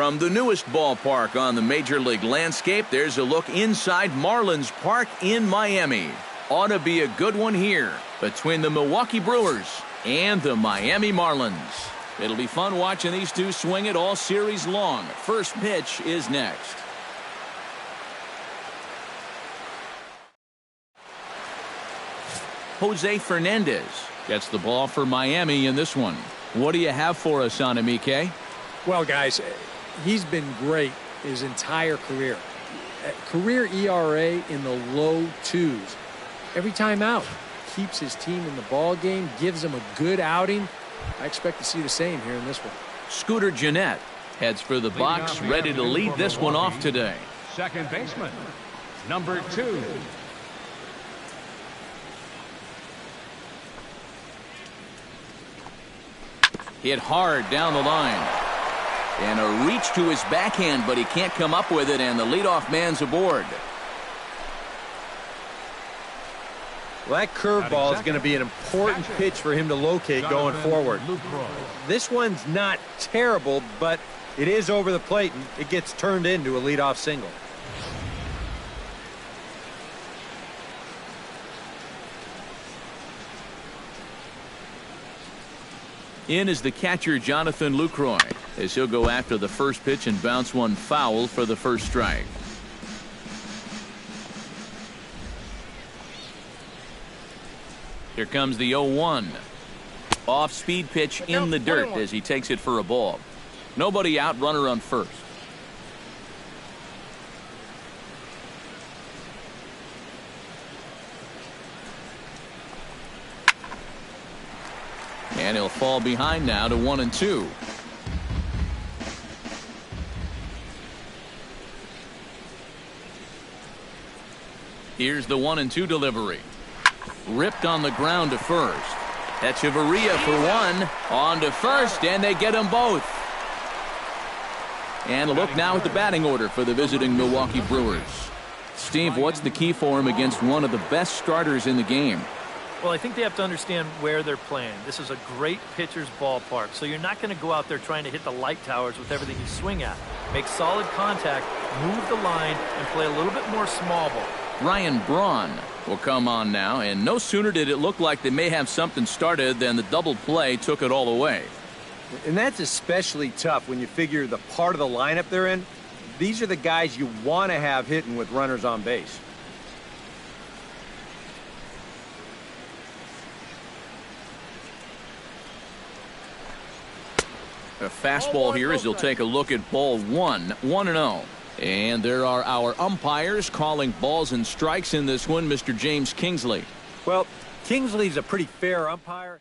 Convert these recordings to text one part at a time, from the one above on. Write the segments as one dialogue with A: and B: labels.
A: From the newest ballpark on the Major League landscape, there's a look inside Marlins Park in Miami. Ought to be a good one here between the Milwaukee Brewers and the Miami Marlins. It'll be fun watching these two swing it all series long. First pitch is next. Jose Fernandez gets the ball for Miami in this one. What do you have for us on him, Ike?
B: Well, guys, he's been great his entire career. Career ERA in the low 2s. Every time out, keeps his team in the ball game, gives them a good outing. I expect to see the same here in this one.
A: Scooter Gennett heads for the box, ready to lead this one off today.
C: Second baseman, number 2.
A: Hit hard down the line. And a reach to his backhand, but he can't come up with it, and the leadoff man's aboard.
D: Well, that curveball is going to be an important pitch for him to locate going forward. This one's not terrible, but it is over the plate, and it gets turned into a leadoff single.
A: In is the catcher, Jonathan Lucroy, as he'll go after the first pitch and bounce one foul for the first strike. Here comes the 0-1. Off-speed pitch in the dirt as he takes it for a ball. Nobody out, runner on first. And he'll fall behind now to 1-2. Here's the 1-2 delivery. Ripped on the ground to first. Echeverria for one. On to first, and they get them both. And a look now at the batting order for the visiting Milwaukee Brewers. Steve, what's the key for him against one of the best starters in the game?
E: Well, I think they have to understand where they're playing. This is a great pitcher's ballpark, so you're not going to go out there trying to hit the light towers with everything you swing at. Make solid contact, move the line, and play a little bit more small ball.
A: Ryan Braun will come on now, and no sooner did it look like they may have something started than the double play took it all away.
D: And that's especially tough when you figure the part of the lineup they're in. These are the guys you want to have hitting with runners on base.
A: A fastball here as he'll take a look at ball 1-0. And there are our umpires calling balls and strikes in this one, Mr. James Kingsley.
D: Well, Kingsley's a pretty fair umpire.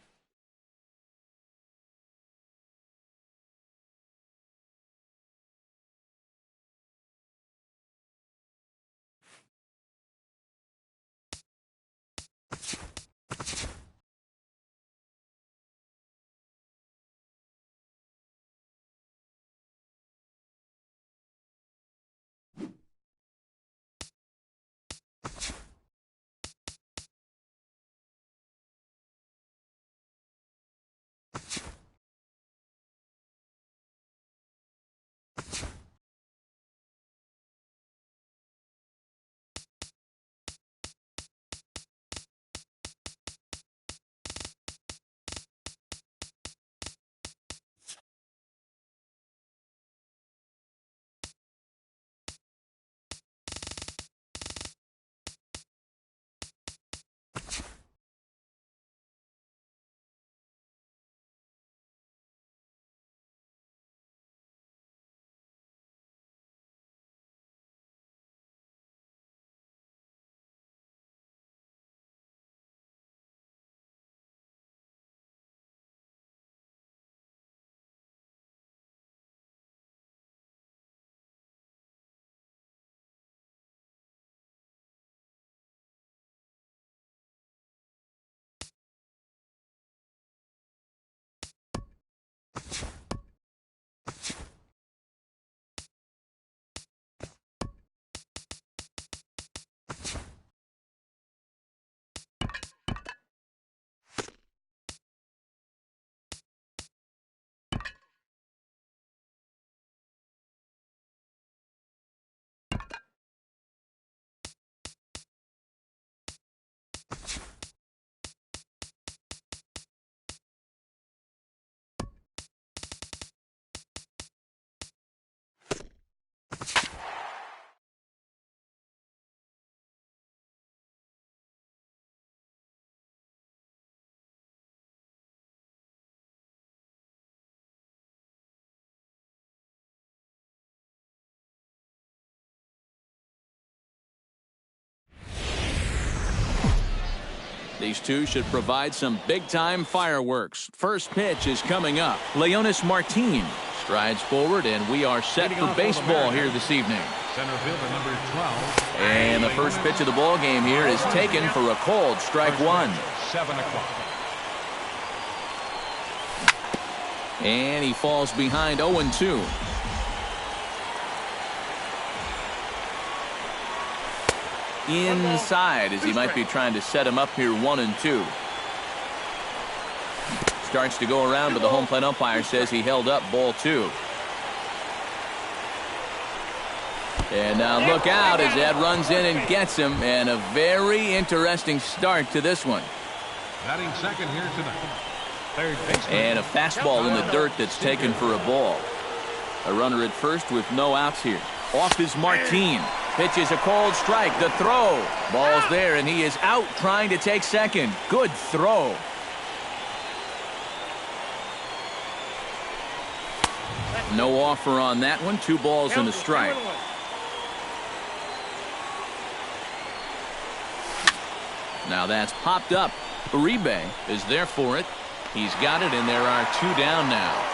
A: These two should provide some big-time fireworks. First pitch is coming up. Leonis Martin strides forward, and we are set for baseball here this evening.
C: Center fielder number 12.
A: And the first pitch of the ball game here is taken for a cold strike one.
C: 7 o'clock.
A: And he falls behind 0-2. Inside as he might be trying to set him up here 1-2. Starts to go around, but the home plate umpire says he held up ball 2. And now look out as that runs in and gets him, and a very interesting start to this one.
C: Batting second here tonight. Third baseman.
A: And a fastball in the dirt that's taken for a ball. A runner at first with no outs here. Off is Martin. Pitches a cold strike. The throw. Ball's there, and he is out trying to take second. Good throw. No offer on that one. 2 balls and a strike. Now that's popped up. Uribe is there for it. He's got it, and there are 2 down now.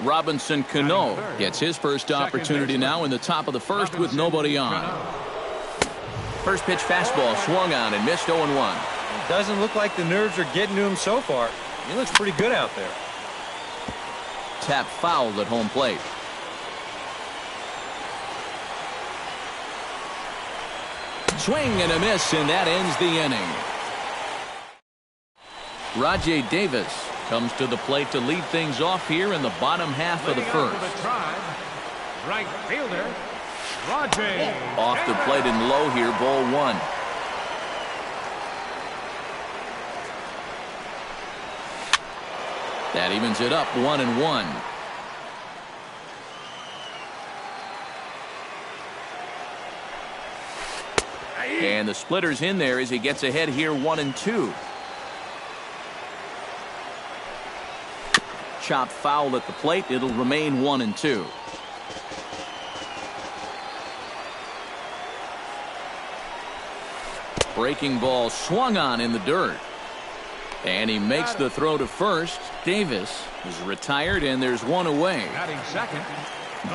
A: Robinson Cano gets his first opportunity now in the top of the first with nobody on. First pitch fastball swung on and missed 0-1.
D: It doesn't look like the nerves are getting to him so far. He looks pretty good out there.
A: Tap foul at home plate. Swing and a miss, and that ends the inning. Rajay Davis comes to the plate to lead things off here in the bottom half of the first.
C: Right fielder, Rajay.
A: Off the plate and low here, ball 1. That evens it up 1-1. And the splitter's in there as he gets ahead here 1-2. Chop foul at the plate. It'll remain 1-2. Breaking ball swung on in the dirt. And he makes the throw to first. Davis is retired, and there's 1 away.
C: Batting second.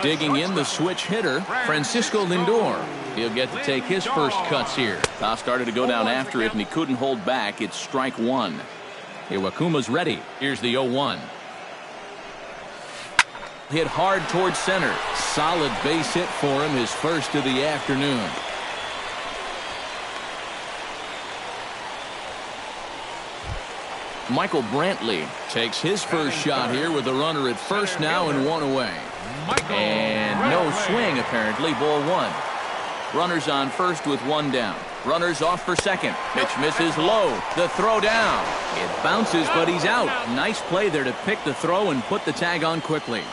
A: Digging in the switch hitter, Francisco Lindor. He'll get to take his first cuts here. Toss started to go down after it, and he couldn't hold back. It's strike 1. Iwakuma's ready. Here's the 0-1. Hit hard towards center. Solid base hit for him, his first of the afternoon. Michael Brantley takes his first shot here with a runner at first now and 1 away. And no swing apparently, ball 1. Runners on first with 1 down. Runners off for second. Pitch misses low. The throw down. It bounces, but he's out. Nice play there to pick the throw and put the tag on quickly.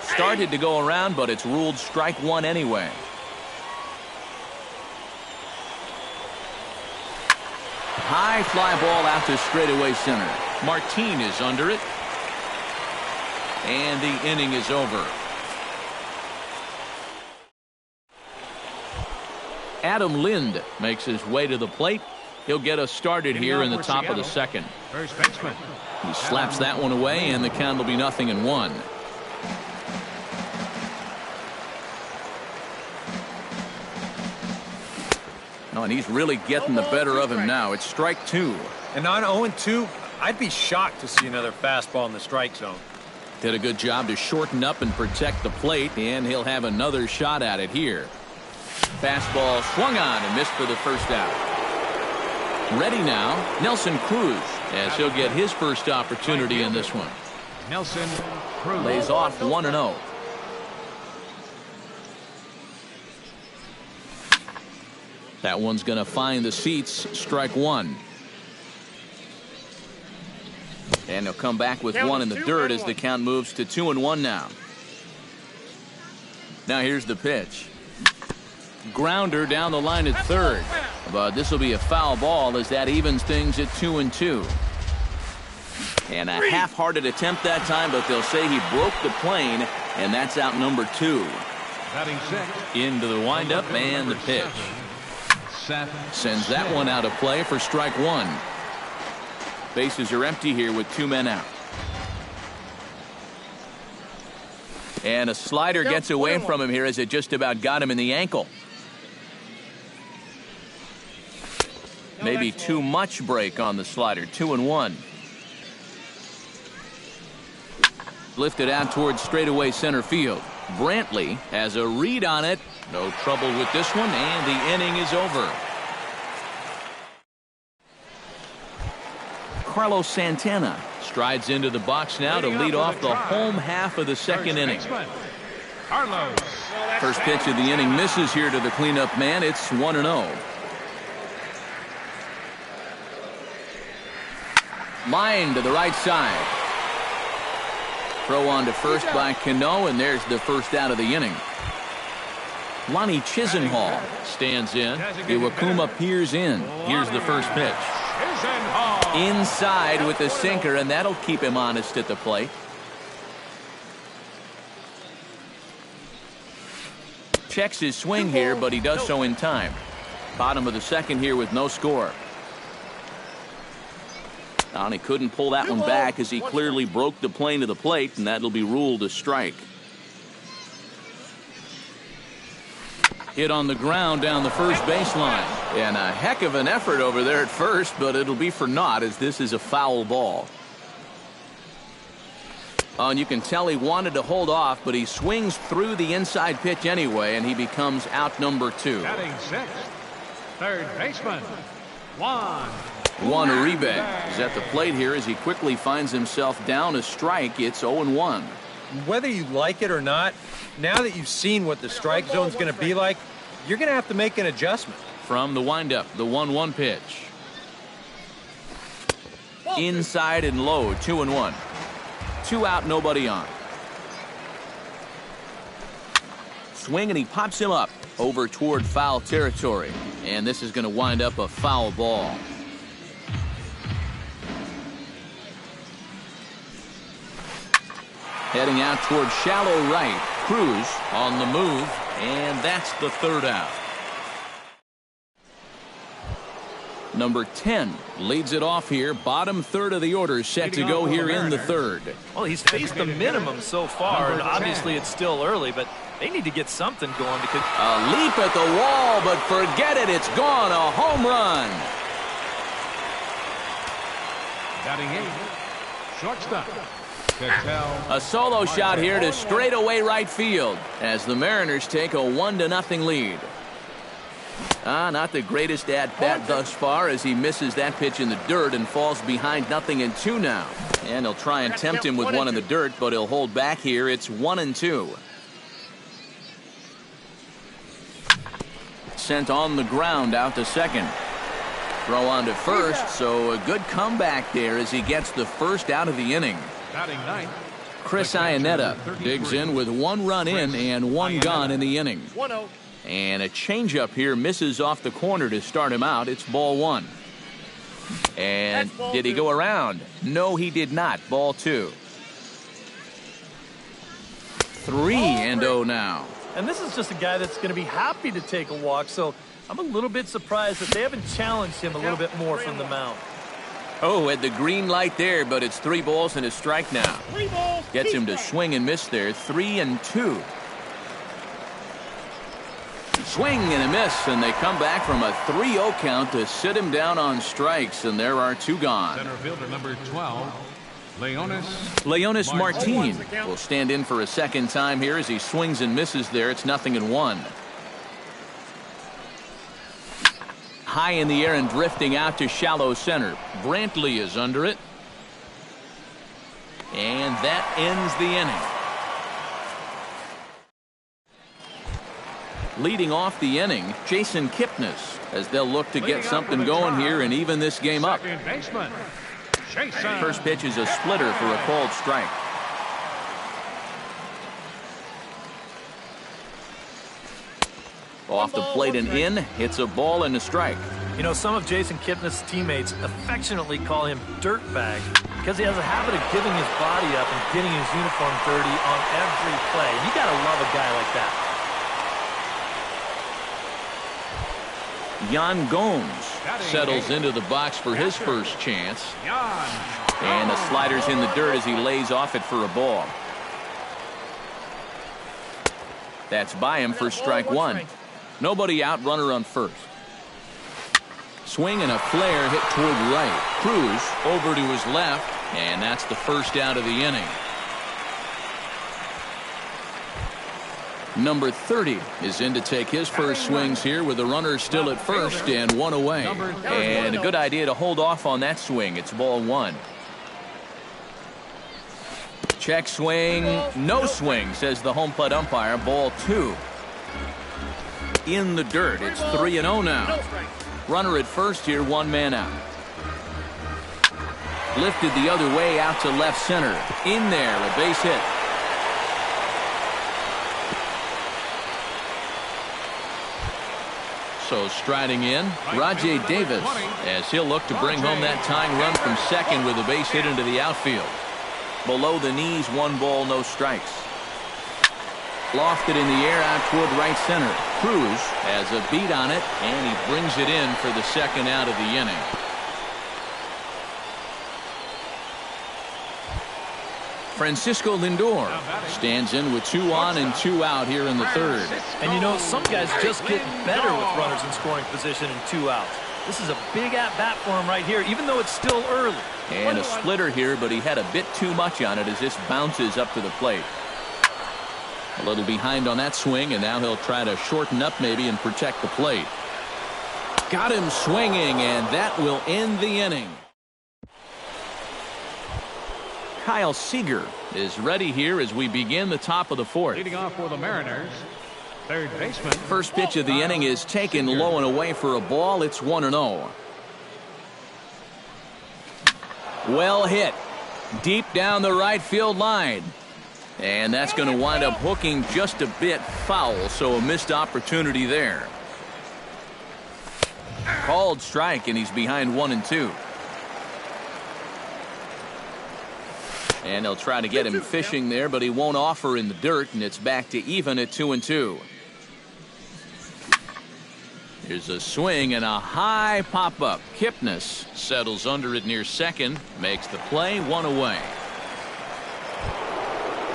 A: Started to go around, but it's ruled strike 1 anyway. High fly ball out to straightaway center. Martin is under it. And the inning is over. Adam Lind makes his way to the plate. He'll get us started here in the top of the second.
C: First baseman.
A: He slaps that one away, and the count will be 0-1. Oh, and he's really getting the better of him now. It's strike 2.
D: And on 0-2, I'd be shocked to see another fastball in the strike zone.
A: Did a good job to shorten up and protect the plate, and he'll have another shot at it here. Fastball swung on and missed for the first out. Ready now, Nelson Cruz, as he'll get his first opportunity in this one.
C: Nelson Cruz.
A: Lays off 1-0. That one's going to find the seats, strike 1. And he'll come back with 1 in the dirt as the count moves to 2-1 now. Now here's the pitch. Grounder down the line at third. But this will be a foul ball as that evens things at 2-2. And a half-hearted attempt that time, but they'll say he broke the plane, and that's out number 2.
C: Batting six.
A: Into the windup and the pitch. Sends that one out of play for strike one. Bases are empty here with 2 men out. And a slider gets away from him here as it just about got him in the ankle. Maybe too much break on the slider. 2-1. Lifted out towards straightaway center field. Brantley has a read on it. No trouble with this one, and the inning is over. Carlos Santana strides into the box now to lead off the home half of the second inning. First pitch of the inning misses here to the cleanup man. It's 1-0. Line to the right side. Throw on to first by Cano, and there's the first out of the inning. Lonnie Chisenhall stands in. Iwakuma peers in. Here's the first pitch. Inside with the sinker, and that'll keep him honest at the plate. Checks his swing here, but he does so in time. Bottom of the second here with no score. And he couldn't pull that one back as he clearly broke the plane of the plate, and that'll be ruled a strike. Hit on the ground down the first baseline. And a heck of an effort over there at first, but it'll be for naught as this is a foul ball. Oh, and you can tell he wanted to hold off, but he swings through the inside pitch anyway, and he becomes out number 2.
C: Batting sixth, third baseman, Juan.
A: Juan Uribe is at the plate here as he quickly finds himself down a strike. It's 0-1.
D: Whether you like it or not, now that you've seen what the strike zone's going to be like, you're going to have to make an adjustment.
A: From the windup, the 1-1 pitch. Inside and low, 2-1. 2 out, nobody on. Swing, and he pops him up over toward foul territory. And this is going to wind up a foul ball. Heading out toward shallow right. Cruz on the move, and that's the third out. Number 10 leads it off here. Bottom third of the order set to go here in the third.
E: Well, he's faced the minimum so far, and obviously it's still early, but they need to get something going because
A: a leap at the wall, but forget it. It's gone. A home run.
C: Batting eighth, shortstop.
A: A solo shot here to straightaway right field as the Mariners take a 1-0 lead. Not the greatest at bat thus far as he misses that pitch in the dirt and falls behind 0-2 now. And he'll try and tempt him with one in the dirt, but he'll hold back here. It's 1-2. Sent on the ground out to second. Throw on to first, so a good comeback there as he gets the first out of the inning. Chris Iannetta digs in with 1 run in and 1 gone in the inning. And a changeup here misses off the corner to start him out. It's ball 1. And did he go around? No, he did not. Ball 2. 3-0 now.
E: And this is just a guy that's going to be happy to take a walk, so I'm a little bit surprised that they haven't challenged him a little bit more from the mound.
A: Oh, had the green light there, but it's 3 balls and a strike now. Gets him to swing and miss there. 3-2. Swing and a miss, and they come back from a 3-0 count to sit him down on strikes, and there are 2 gone.
C: Center fielder number 12,
A: Leonis Martin will stand in for a second time here as he swings and misses there. It's 0-1. High in the air and drifting out to shallow center. Brantley is under it. And that ends the inning. Leading off the inning, Jason Kipnis, as they'll look to get something going here and even this game up. First pitch is a splitter for a called strike. Off the plate and in, hits a ball and a strike.
E: You know, some of Jason Kipnis' teammates affectionately call him Dirtbag because he has a habit of giving his body up and getting his uniform dirty on every play. You got to love a guy like that.
A: Yan Gomes settles into the box for his first chance. And the slider's in the dirt as he lays off it for a ball. That's by him for strike one. Nobody out, runner on first. Swing and a flare hit toward right. Cruz over to his left, and that's the first out of the inning. Number 30 is in to take his first swings here with the runner still at first and one away. And a good idea to hold off on that swing. It's ball one. Check swing, no swing, says the home plate umpire. Ball two. In the dirt, it's 3-0 now. Runner at first here, one man out. Lifted the other way out to left center. In there, a base hit. So striding in, Rajay Davis, as he'll look to bring home that tying run from second with a base hit into the outfield. Below the knees, 1 ball, no strikes. Lofted in the air out toward right center. Cruz has a beat on it, and he brings it in for the second out of the inning. Francisco Lindor stands in with 2 on and 2 out here in the third.
E: And you know, some guys just get better with runners in scoring position and 2 outs. This is a big at-bat for him right here, even though it's still early.
A: And a splitter here, but he had a bit too much on it as this bounces up to the plate. A little behind on that swing, and now he'll try to shorten up maybe and protect the plate. Got him swinging, and that will end the inning. Kyle Seager is ready here as we begin the top of the fourth.
C: Leading off for the Mariners, third baseman.
A: First pitch of the inning is taken low and away for a ball. It's 1-0. Well hit. Deep down the right field line. And that's going to wind up hooking just a bit foul, so a missed opportunity there. Called strike, and he's behind 1-2. And they'll try to get him fishing there, but he won't offer in the dirt, and it's back to even at 2-2. Here's a swing and a high pop-up. Kipnis settles under it near second, makes the play, 1 away.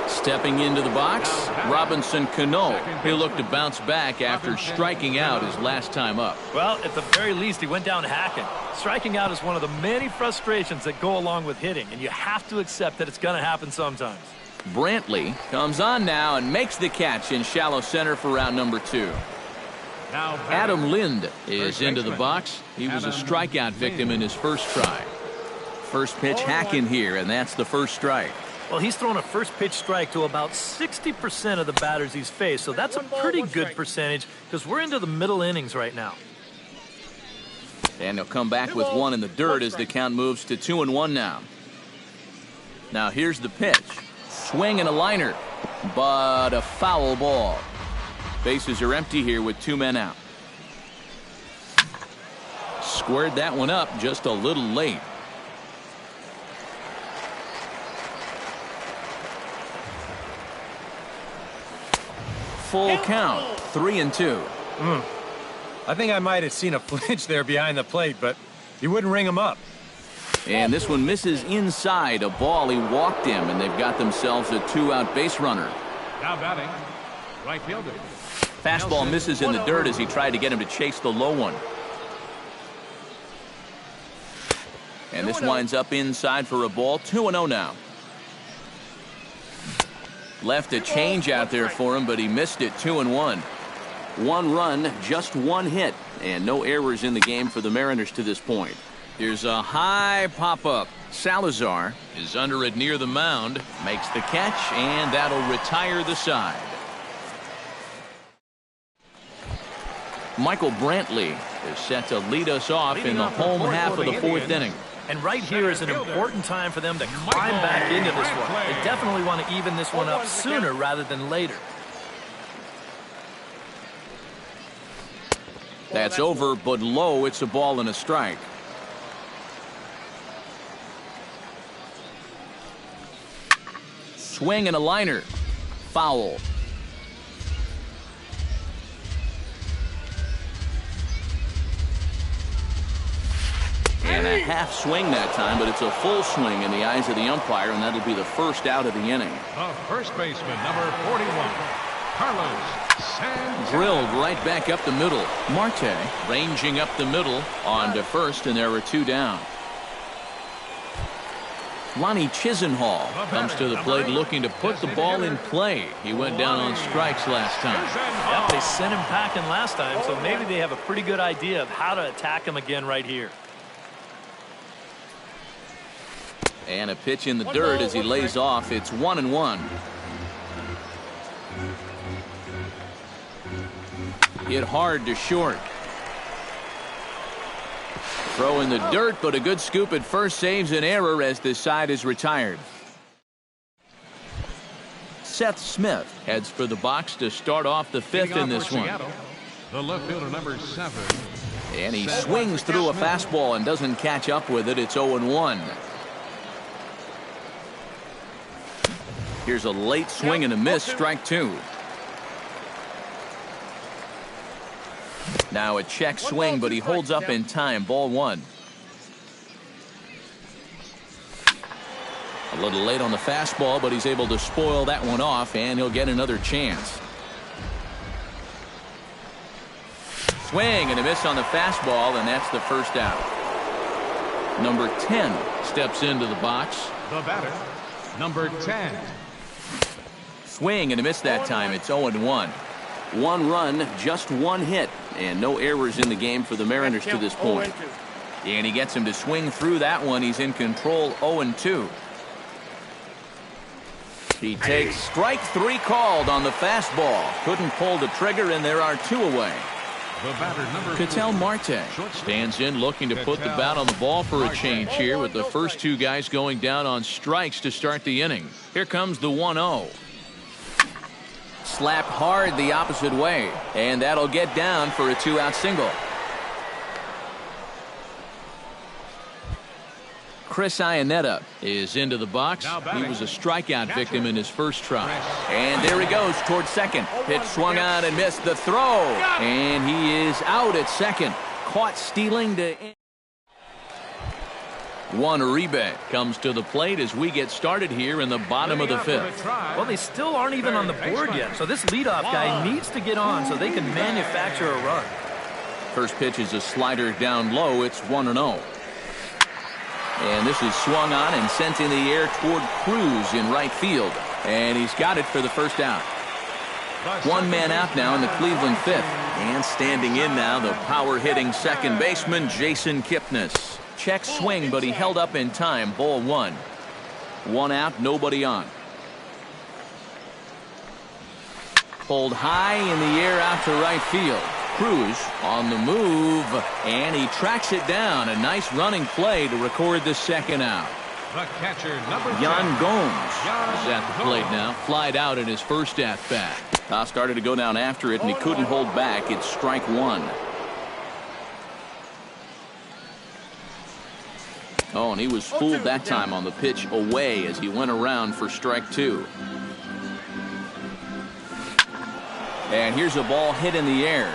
A: Stepping into the box, Robinson Cano. He'll look to bounce back after striking out his last time up.
E: Well, at the very least, he went down hacking. Striking out is one of the many frustrations that go along with hitting, and you have to accept that it's going to happen sometimes.
A: Brantley comes on now and makes the catch in shallow center for round number 2.
C: Now
A: Adam Lind is into the box. He was a strikeout victim in his first try. First pitch hacking here, and that's the first strike.
E: Well, he's thrown a first pitch strike to about 60% of the batters he's faced, so that's a pretty good percentage because we're into the middle innings right now.
A: And he'll come back with 1 in the dirt as the count moves to 2-1 now. Now here's the pitch. Swing and a liner, but a foul ball. Bases are empty here with 2 men out. Squared that one up just a little late. Full count, 3-2.
D: I think I might have seen a flinch there behind the plate, but he wouldn't ring him up.
A: And this one misses inside a ball. He walked him, and they've got themselves a 2-out base runner.
C: Now batting, right fielder.
A: Fastball misses in the dirt as he tried to get him to chase the low one. And this winds up inside for a ball. 2-0 now. Left a change out there for him, but he missed it. 2-1. 1 run, just 1 hit, and no errors in the game for the Mariners to this point. Here's a high pop-up. Salazar is under it near the mound, makes the catch, and that'll retire the side. Michael Brantley is set to lead us off in the home half of the 4th inning.
E: And right here is an important time for them to climb back into this one. They definitely want to even this one up sooner rather than later.
A: That's over, but low. It's a ball and a strike. Swing and a liner. Foul. half swing that time, but it's a full swing in the eyes of the umpire, and that'll be the first out of the inning.
C: The first baseman, number 41, Carlos Santana.
A: Drilled right back up the middle. Marte ranging up the middle on to first, and there are 2 down. Lonnie Chisenhall comes to the plate looking to put the ball in play. He went down on strikes last time.
E: Yep, they sent him packing last time, so maybe they have a pretty good idea of how to attack him again right here.
A: And a pitch in the dirt as he lays off. It's 1-1. Hit hard to short. Throw in the dirt, but a good scoop at first saves an error as this side is retired. Seth Smith heads for the box to start off the 5th in this one.
C: The left fielder, number 7.
A: And he swings through a fastball and doesn't catch up with it. It's 0-1. Here's a late swing and a miss, strike 2. Now a check swing, but he holds up in time. Ball 1. A little late on the fastball, but he's able to spoil that one off, and he'll get another chance. Swing and a miss on the fastball, and that's the first out. Number 10 steps into the box.
C: The batter, number 10.
A: Swing and a miss that time. It's 0-1. 1 run, just 1 hit, and no errors in the game for the Mariners to this point. And he gets him to swing through that one. He's in control. 0-2. He takes strike 3 called on the fastball. Couldn't pull the trigger, and there are 2 away. Ketel Marte stands in looking to put the bat on the ball for a change here, with the first 2 guys going down on strikes to start the inning. Here comes the 1-0. Slapped hard the opposite way, and that'll get down for a 2-out single. Chris Iannetta is into the box. He was a strikeout victim in his first try. And there he goes towards second. Pitch swung on and missed the throw. And he is out at second. Caught stealing to... Juan Uribe comes to the plate as we get started here in the bottom of the 5th.
E: Well, they still aren't even on the board yet, so this leadoff guy needs to get on so they can manufacture a run.
A: First pitch is a slider down low. It's 1-0. And this is swung on and sent in the air toward Cruz in right field. And he's got it for the first out. 1 man out now in the Cleveland 5th. And standing in now, the power-hitting second baseman, Jason Kipnis. Check swing, but he held up in time. Ball 1. 1 out, nobody on. Pulled high in the air out to right field. Cruz on the move, and he tracks it down. A nice running play to record the second out.
C: The catcher, number
A: Yan Gomes is at the plate now. Flied out in his first at-bat. Toss started to go down after it, and he couldn't hold back. It's strike 1. Oh, and he was fooled that time on the pitch away as he went around for strike 2. And here's a ball hit in the air.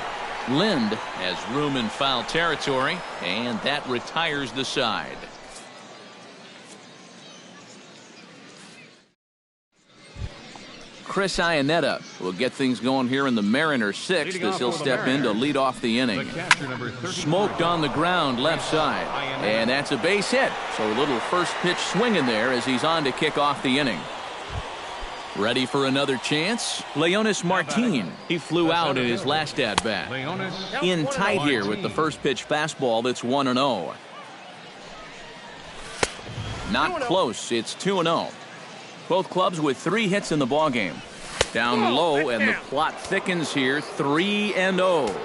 A: Lind has room in foul territory, and that retires the side. Chris Iannetta will get things going here in the Mariners 6th as he'll step in to lead off the inning. Smoked on the ground left side, and that's a base hit. So a little first pitch swing in there as he's on to kick off the inning. Ready for another chance? Leonis Martin. He flew out in his last at-bat. In tight here with the first pitch fastball. That's 1-0. Not close. It's 2-0. Both clubs with 3 hits in the ballgame. Down low, and the plot thickens here. 3-0.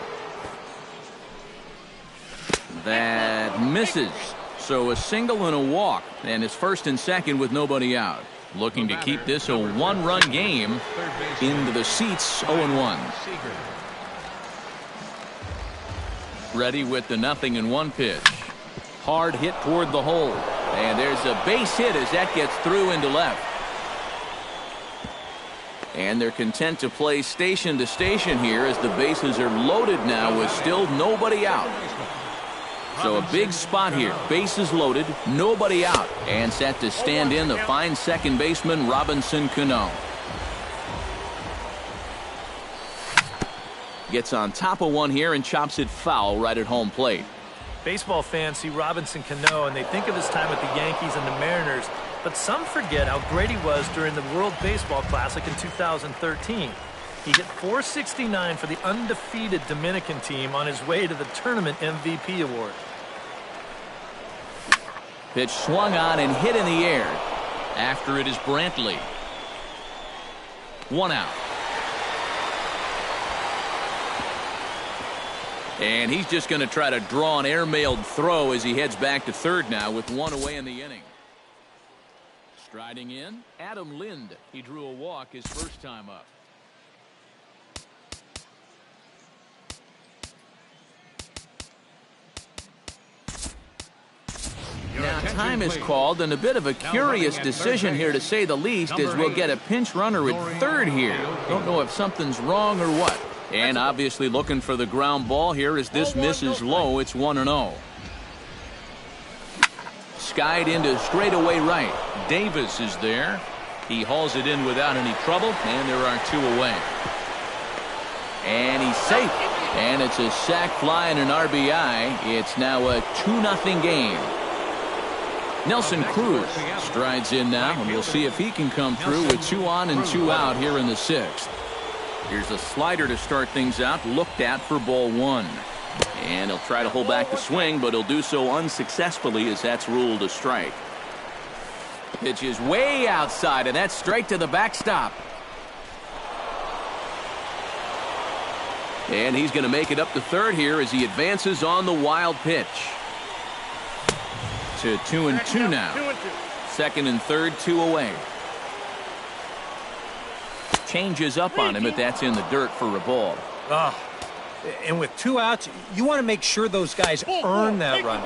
A: That misses. So a single and a walk, and it's first and second with nobody out. Looking to keep this a 1-run game into the seats. 0-1. Ready with the 0-1 pitch. Hard hit toward the hole, and there's a base hit as that gets through into left. And they're content to play station to station here as the bases are loaded now with still nobody out. So a big spot here. Bases loaded, nobody out, and set to stand in the fine second baseman Robinson Cano. Gets on top of one here and chops it foul right at home plate.
E: Baseball fans see Robinson Cano and they think of his time with the Yankees and the Mariners, but some forget how great he was during the World Baseball Classic in 2013. He hit .469 for the undefeated Dominican team on his way to the tournament MVP award.
A: Pitch swung on and hit in the air. After it is Brantley. 1 out. And he's just going to try to draw an airmailed throw as he heads back to third now with 1 away in the inning. Striding in, Adam Lind. He drew a walk his first time up. Now time is called, and a bit of a curious decision here to say the least, as we'll get a pinch runner at third here. Don't know if something's wrong or what. And obviously looking for the ground ball here as this misses low. It's 1-0. Skied into straightaway right. Davis is there. He hauls it in without any trouble, and there are 2 away. And he's safe. And it's a sac fly and an RBI. It's now a 2-0 game. Nelson Cruz strides in now, and we'll see if he can come through with 2 on and 2 out here in the 6th. Here's a slider to start things out, looked at for ball 1. And he'll try to hold back the swing, but he'll do so unsuccessfully as that's ruled a strike. Pitch is way outside, and that's straight to the backstop. And he's going to make it up to third here as he advances on the wild pitch. To 2-2 now. Second and third, 2 away. Changes up on him, but that's in the dirt for a ball.
D: And with 2 outs, you want to make sure those guys earn that run.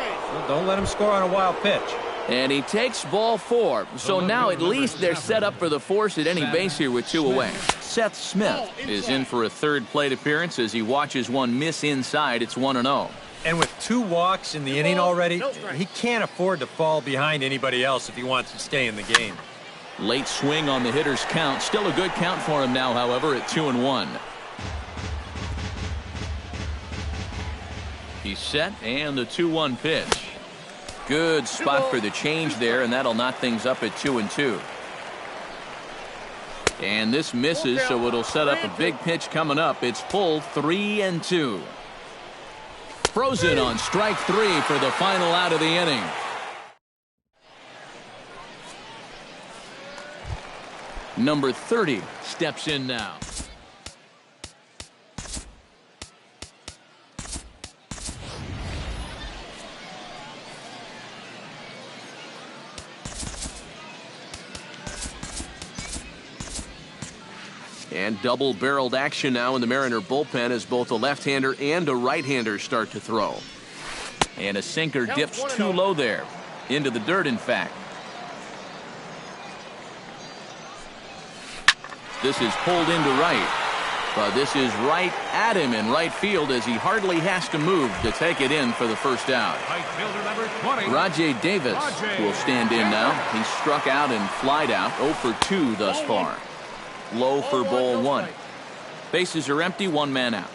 D: Don't let them score on a wild pitch.
A: And he takes ball 4. So now at least they're set up for the force at any base here with 2 away. Seth Smith is in for a third plate appearance as he watches one miss inside. It's 1-0.
D: And with 2 walks in the inning already, he can't afford to fall behind anybody else if he wants to stay in the game.
A: Late swing on the hitter's count. Still a good count for him now, however, at 2-1. He's set, and the 2-1 pitch. Good spot for the change there, and that'll knock things up at 2-2. And this misses, so it'll set up a big pitch coming up. It's full 3-2. Frozen on strike 3 for the final out of the inning. Number 30 steps in now. And double-barreled action now in the Mariner bullpen as both a left-hander and a right-hander start to throw. And a sinker dips too low there. Into the dirt, in fact. This is pulled into right. But this is right at him in right field as he hardly has to move to take it in for the first out. Rajay Davis will stand in now. He's struck out and flied out. 0 for 2 thus far. Low for ball 1. Bases are empty, 1 man out.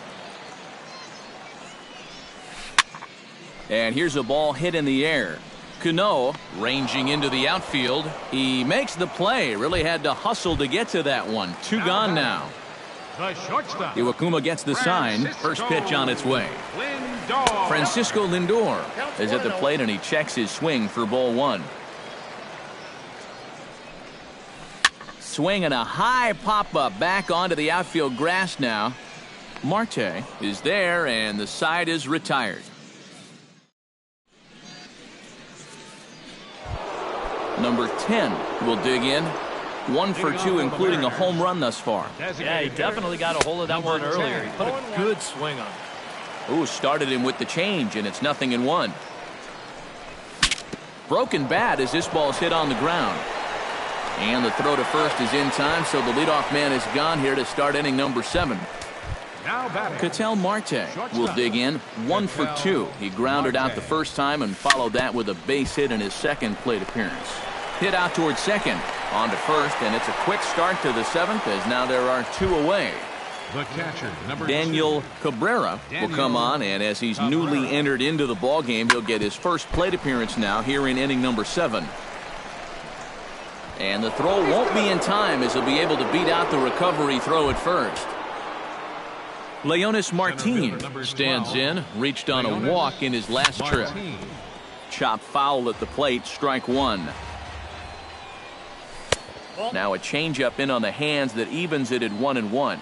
A: And here's a ball hit in the air. Cano ranging into the outfield. He makes the play. Really had to hustle to get to that one. 2 gone now. Iwakuma gets the sign. First pitch on its way. Francisco Lindor is at the plate, and he checks his swing for ball 1. Swing and a high pop-up back onto the outfield grass now. Marte is there, and the side is retired. Number 10 will dig in. 1 for 2, including a home run thus far.
E: Yeah, he definitely got a hold of that one earlier. He put a good swing on it.
A: Ooh, started him with the change, and it's 0-1. Broken bat as this ball's hit on the ground. And the throw to first is in time, so the leadoff man is gone here to start inning number 7.
C: Now batting.
A: Ketel Marte will dig in 1 for 2. He grounded out the first time and followed that with a base hit in his second plate appearance. Hit out towards second. On to first, and it's a quick start to the 7th as now there are 2 away.
C: The catcher, number
A: Daniel
C: 2.
A: Cabrera will come on, and as he's newly entered into the ball game, he'll get his first plate appearance now here in inning number 7. And the throw won't be in time as he'll be able to beat out the recovery throw at first. Leonis Martin stands in, reached on a walk in his last trip. Chop foul at the plate, strike 1. Now a changeup in on the hands that evens it at 1-1.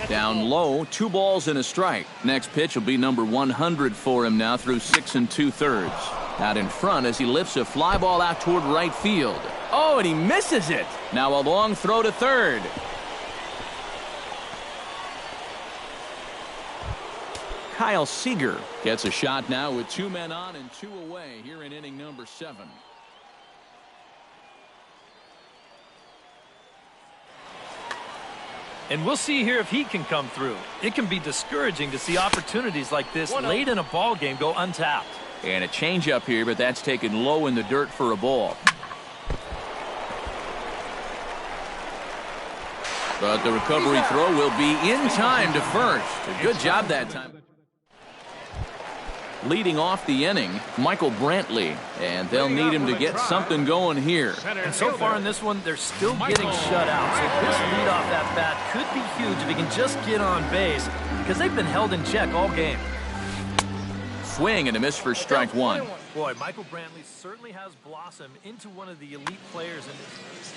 A: Down low, 2 balls and a strike. Next pitch will be number 100 for him now through 6 2/3. Out in front as he lifts a fly ball out toward right field. Oh, and he misses it. Now a long throw to third. Kyle Seager gets a shot now with 2 men on and 2 away here in inning number 7.
E: And we'll see here if he can come through. It can be discouraging to see opportunities like this late in a ball game go untapped.
A: And a changeup here, but that's taken low in the dirt for a ball. But the recovery throw will be in time to first. A good job that time. Leading off the inning, Michael Brantley, and they'll need him to get something going here.
E: And so far in this one, they're still getting shut out. So this leadoff at bat could be huge if he can just get on base, because they've been held in check all game.
A: Swing and a miss for strike 1.
E: Boy, Michael Brantley certainly has blossomed into one of the elite players in this.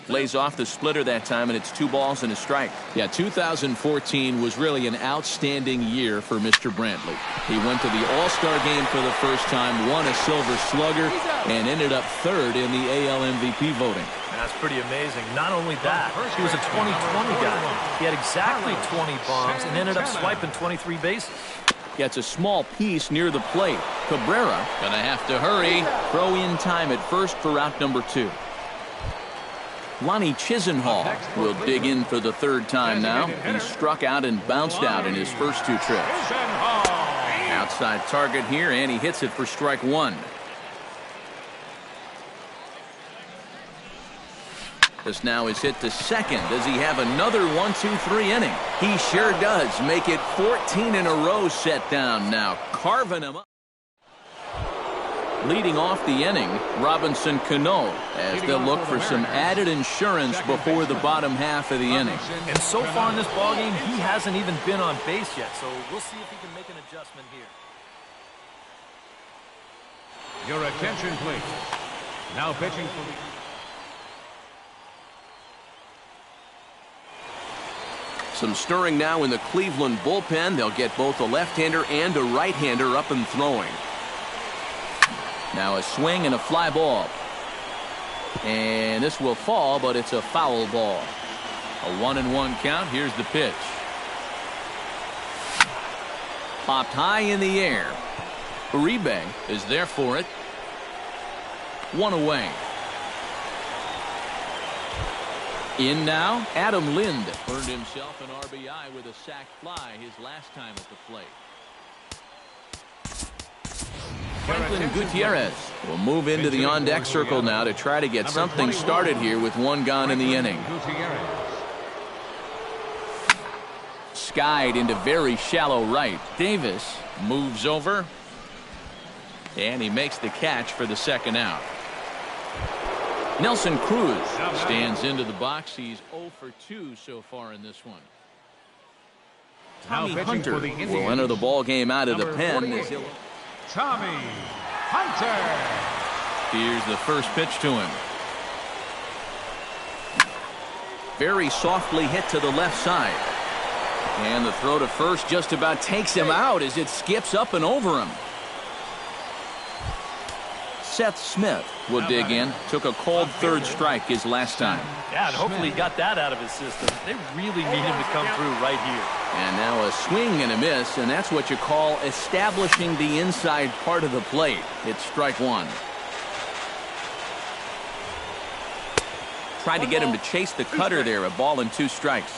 A: Lays off the splitter that time, and it's 2 balls and a strike. Yeah, 2014 was really an outstanding year for Mr. Brantley. He went to the All-Star game for the first time, won a Silver Slugger, and ended up 3rd in the AL MVP voting.
E: That's pretty amazing. Not only that, he was a 2020 guy. He had exactly 20 bombs and ended up swiping 23 bases.
A: Gets a small piece near the plate. Cabrera gonna have to hurry. Throw in time at first for out number 2. Lonnie Chisenhall will dig in for the 3rd time now. He struck out and bounced out in his first 2 trips. Outside target here, and he hits it for strike 1. This now is hit to second. Does he have another 1-2-3 inning? He sure does. Make it 14 in a row set down now. Carving him up. Leading off the inning, Robinson Cano, as they'll look for some added insurance before the bottom half of the inning.
E: And so far in this ballgame, he hasn't even been on base yet, so we'll see if he can make an adjustment here.
C: Your attention, please. Now pitching for the...
A: Some stirring now in the Cleveland bullpen. They'll get both a left-hander and a right-hander up and throwing. Now a swing and a fly ball. And this will fall, but it's a foul ball. A 1-1 count. Here's the pitch. Popped high in the air. Uribe is there for it. 1 away. In now, Adam Lind earned himself an RBI with a sac fly his last time at the plate. Franklin Gutierrez will move into the on-deck circle now to try to get something started here with 1 gone in the inning. Skied into very shallow right. Davis moves over, and he makes the catch for the 2nd out. Nelson Cruz stands into the box. He's 0 for 2 so far in this one. Tommy Hunter will enter the ball game out of the pen.
C: Tommy Hunter.
A: Here's the first pitch to him. Very softly hit to the left side. And the throw to first just about takes him out as it skips up and over him. Seth Smith will dig in. Took a called 3rd strike his last time.
E: Yeah, and hopefully he got that out of his system. They really need him to come through right here.
A: And now a swing and a miss, and that's what you call establishing the inside part of the plate. It's strike 1. Tried to get him to chase the cutter there. A ball and 2 strikes.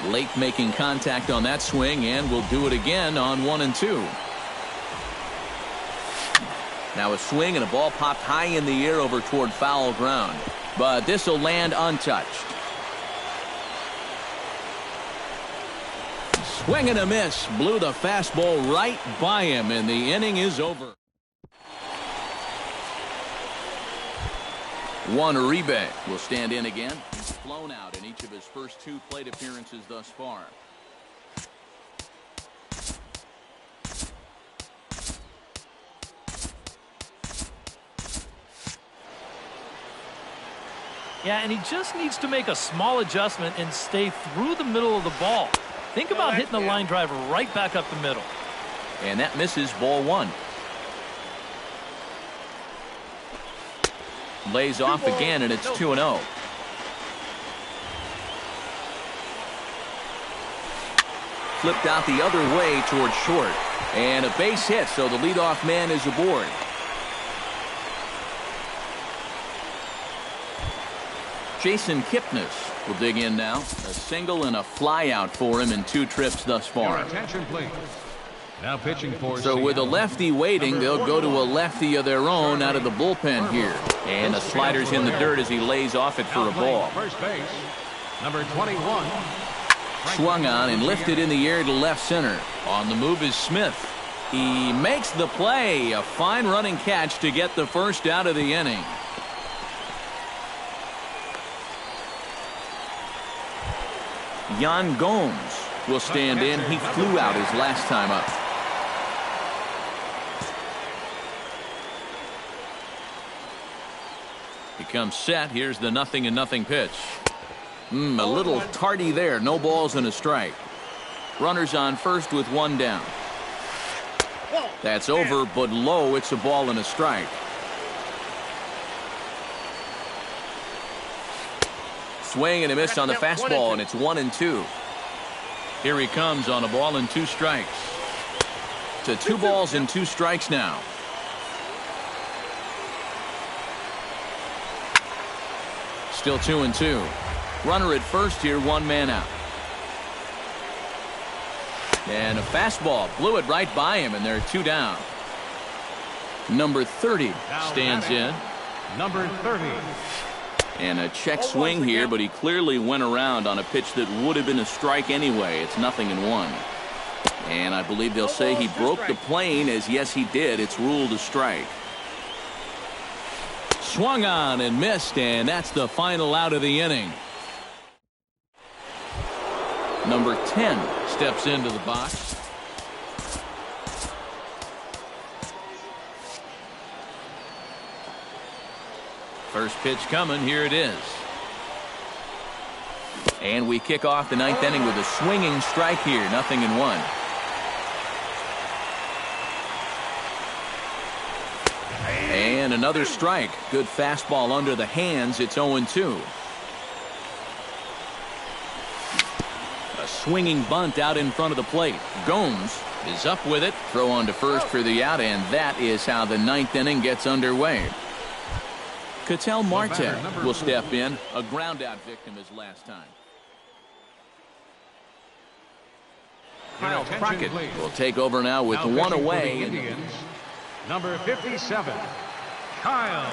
A: Late making contact on that swing, and will do it again on 1 and 2. Now a swing and a ball popped high in the air over toward foul ground. But this will land untouched. Swing and a miss. Blew the fastball right by him, and the inning is over. Juan Uribe will stand in again. He's flown out in each of his first 2 plate appearances thus far.
E: Yeah, and he just needs to make a small adjustment and stay through the middle of the ball. Think about hitting the line drive right back up the middle.
A: And that misses, ball 1. Lays off again, and it's 2-0. Flipped out the other way towards short. And a base hit, so the leadoff man is aboard. Jason Kipnis will dig in now. A single and a fly out for him in 2 trips thus far.
C: Your attention, please. Now pitching for
A: So with a lefty waiting, they'll go to a lefty of their own out of the bullpen here. And the slider's in the dirt as he lays off it for a ball.
C: First base, number 21.
A: Swung on and lifted in the air to left center. On the move is Smith. He makes the play. A fine running catch to get the first out of the inning. Yan Gomes will stand in. He flew out his last time up. He comes set. Here's the 0-0 pitch. A little tardy there. No balls and a strike. Runners on first with 1 down. That's over, but low. It's a ball and a strike. Swing and a miss on the fastball, and it's 1 and 2. Here he comes on a ball and 2 strikes. To 2 balls and 2 strikes now. Still 2 and 2. Runner at first here, 1 man out. And a fastball blew it right by him, and there are 2 down. Number 30 stands in.
C: Number 30.
A: And a check swing here, but he clearly went around on a pitch that would have been a strike anyway. It's 0-1. And I believe they'll say he broke the plane, as yes he did. It's ruled a strike. Swung on and missed, and that's the final out of the inning. Number 10 steps into the box. First pitch coming. Here it is. And we kick off the 9th inning with a swinging strike here. 0-1. And another strike. Good fastball under the hands. It's 0-2. A swinging bunt out in front of the plate. Gomes is up with it. Throw on to first for the out, and that is how the 9th inning gets underway. Ketel Marte will step in. A ground-out victim his last time. Kyle Crockett will take over now with 1 away.
C: Indians, number 57, Kyle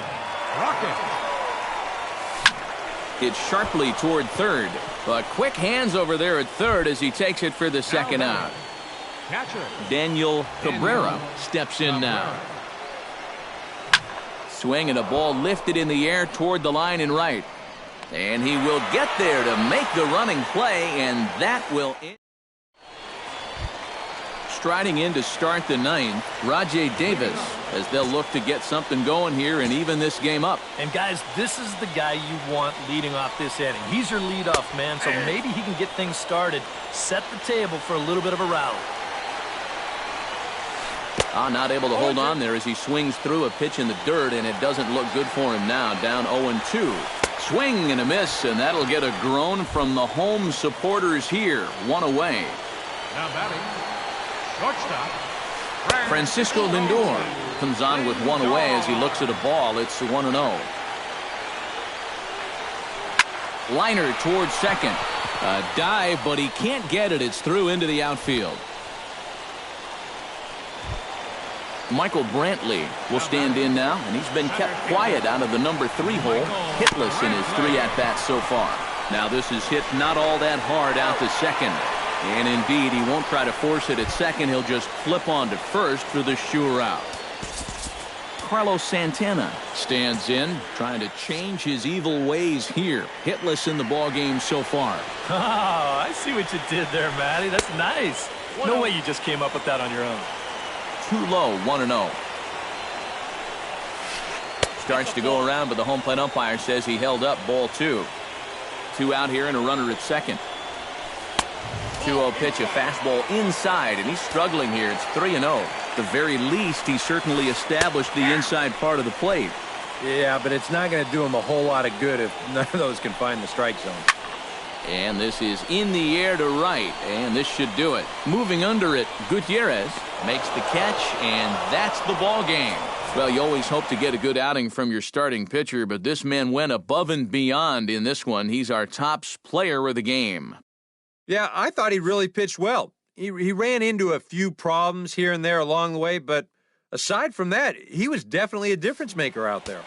C: Crockett.
A: It's sharply toward third, but quick hands over there at third as he takes it for the second out.
C: Catcher
A: Daniel Cabrera steps in now. Swing and a ball lifted in the air toward the line and right. And he will get there to make the running play, and that will end. Striding in to start the 9th, Rajay Davis, as they'll look to get something going here and even this game up.
E: And guys, this is the guy you want leading off this inning. He's your leadoff man, so maybe he can get things started, set the table for a little bit of a rally.
A: Not able to hold on there as he swings through a pitch in the dirt, and it doesn't look good for him now. Down 0-2. Swing and a miss, and that'll get a groan from the home supporters here. 1 away.
C: now batting, shortstop
A: Francisco Lindor comes on with one away as he looks at a ball. It's 1-0. Liner towards second. A dive, but he can't get it. It's through into the outfield. Michael Brantley will stand in now, and he's been kept quiet out of the number 3 hole, hitless in his 3 at-bats so far. Now this is hit not all that hard out to second. And indeed, he won't try to force it at second. He'll just flip on to first for the sure out. Carlos Santana stands in, trying to change his evil ways here. Hitless in the ballgame so far.
E: Oh, I see what you did there, Matty. That's nice. No way you just came up with that on your own.
A: Too low, 1-0. Starts to go around, but the home plate umpire says he held up, ball 2. 2 out here and a runner at second. 2-0 pitch, a fastball inside, and he's struggling here. It's 3-0. At the very least, he certainly established the inside part of the plate.
D: Yeah, but it's not going to do him a whole lot of good if none of those can find the strike zone.
A: And this is in the air to right, and this should do it. Moving under it, Gutierrez makes the catch, and that's the ball game. Well, you always hope to get a good outing from your starting pitcher, but this man went above and beyond in this one. He's our top player of the game.
D: Yeah, I thought he really pitched well. He ran into a few problems here and there along the way, but aside from that, he was definitely a difference maker out there.